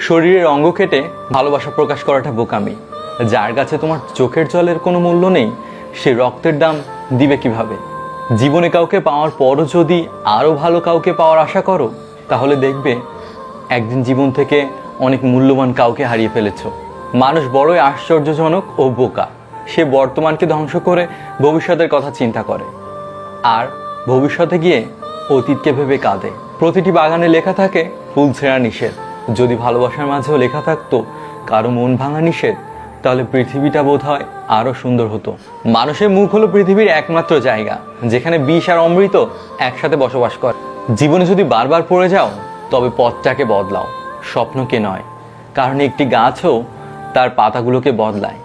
শরীরের অঙ্গ কেটে ভালোবাসা প্রকাশ করাটা বোকামি। যার কাছে তোমার চোখের জলের কোনো মূল্য নেই, সে রক্তের দাম দিবে কিভাবে? জীবনে কাউকে পাওয়ার পরও যদি আরও ভালো কাউকে পাওয়ার আশা করো, তাহলে দেখবে একদিন জীবন থেকে অনেক মূল্যবান কাউকে হারিয়ে ফেলেছ। মানুষ বড়ই আশ্চর্যজনক ও বোকা। সে বর্তমানকে ধ্বংস করে ভবিষ্যতের কথা চিন্তা করে, আর ভবিষ্যতে গিয়ে অতীতকে ভেবে কাঁদে। প্রতিটি বাগানে লেখা থাকে ফুল ছেঁড়া নিষেধ। যদি ভালোবাসার মাঝেও লেখা থাকতো কারো মন ভাঙা নিষেধ, তাহলে পৃথিবীটা বোধহয় আরও সুন্দর হতো। মানুষের মুখ হলো পৃথিবীর একমাত্র জায়গা যেখানে বিষ আর অমৃত একসাথে বসবাস করে। জীবনে যদি বারবার পড়ে যাও, তবে পথটাকে বদলাও, স্বপ্নকে নয়। কারণ একটি গাছও তার পাতাগুলোকে বদলায়,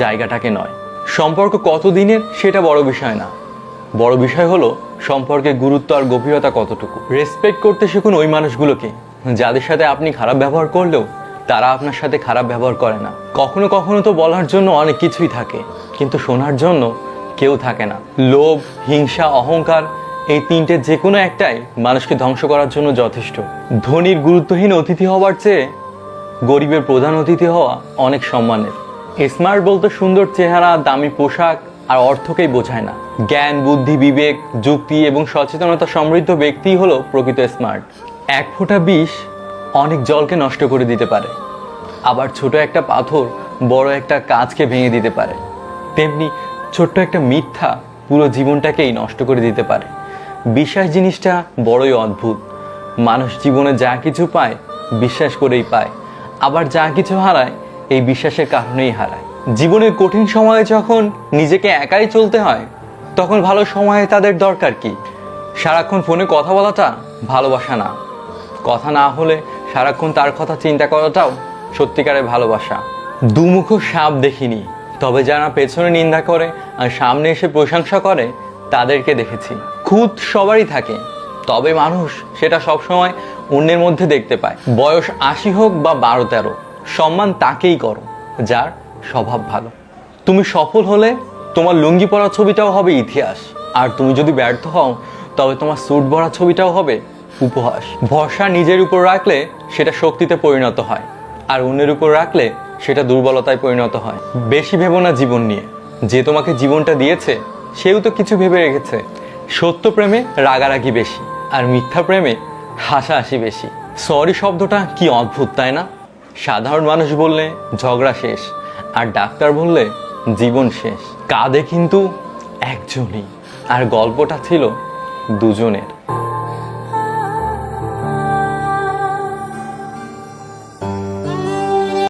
জায়গাটাকে নয়। সম্পর্ক কতদিনের সেটা বড় বিষয় না, বড় বিষয় হলো সম্পর্কের গুরুত্ব আর গভীরতা কতটুকু। রেসপেক্ট করতে শিখুন ওই মানুষগুলোকে যাদের সাথে আপনি খারাপ ব্যবহার করলেও তারা আপনার সাথে খারাপ ব্যবহার করে না। কখনো কখনো তো বলার জন্য অনেক কিছুই থাকে, কিন্তু শোনার জন্য কেউ থাকে না। লোভ, হিংসা, অহংকার, এই তিনটে যে কোনো একটাই মানুষকে ধ্বংস করার জন্য যথেষ্ট। ধনীর গুরুত্বহীন অতিথি হওয়ার চেয়ে গরিবের প্রধান অতিথি হওয়া অনেক সম্মানের। স্মার্ট বলতে সুন্দর চেহারা, দামি পোশাক আর অর্থকেই বোঝায় না। জ্ঞান, বুদ্ধি, বিবেক, যুক্তি এবং সচেতনতা সমৃদ্ধ ব্যক্তিই হলো প্রকৃত স্মার্ট। এক ফোঁটা বিষ অনেক জলকে নষ্ট করে দিতে পারে, আবার ছোট একটা পাথর বড় একটা কাঁচকে ভেঙে দিতে পারে। তেমনি ছোট্ট একটা মিথ্যা পুরো জীবনটাকেই নষ্ট করে দিতে পারে। বিশ্বাস জিনিসটা বড়ই অদ্ভুত। মানুষ জীবনে যা কিছু পায় বিশ্বাস করেই পায়, আবার যা কিছু হারায় এই বিশ্বাসের কারণেই হারায়। জীবনের কঠিন সময়ে যখন নিজেকে একাই চলতে হয়, তখন ভালো সময়ে তাদের দরকার কি? সারাক্ষণ ফোনে কথা বলাটা ভালোবাসা না। কথা না হলে সারাক্ষণ তার কথা চিন্তা করাটাও সত্যিকারের ভালোবাসা। দুমুখো সাপ দেখিনি, তবে যারা পেছনে নিন্দা করে আর সামনে এসে প্রশংসা করে তাদেরকে দেখেছি। খুঁত সবারই থাকে, তবে মানুষ সেটা সবসময় অন্যের মধ্যে দেখতে পায়। বয়স 80 হোক বা 12-13, সম্মান তাকেই করো যার স্বভাব ভালো। তুমি সফল হলে তোমার লুঙ্গি পরা ছবিটাও হবে ইতিহাস, আর তুমি যদি ব্যর্থ হও তবে তোমার স্যুট ভরা ছবিটাও হবে উপহাস। ভরসা নিজের উপর রাখলে সেটা শক্তিতে পরিণত হয়, আর অন্যের উপর রাখলে সেটা দুর্বলতায় পরিণত হয়। বেশি ভেবো না জীবন নিয়ে, যে তোমাকে জীবনটা দিয়েছে সেও তো কিছু ভেবে রেখেছে। সত্য প্রেমে রাগারাগি বেশি, আর মিথ্যা প্রেমে হাসাহাসি বেশি। সরি শব্দটা কি অদ্ভুত, তাই না? সাধারণ মানুষ বললে ঝগড়া শেষ, আর ডাক্তার বললে জীবন শেষ। কাঁধে কিন্তু একজনই, আর গল্পটা ছিল দুজনের।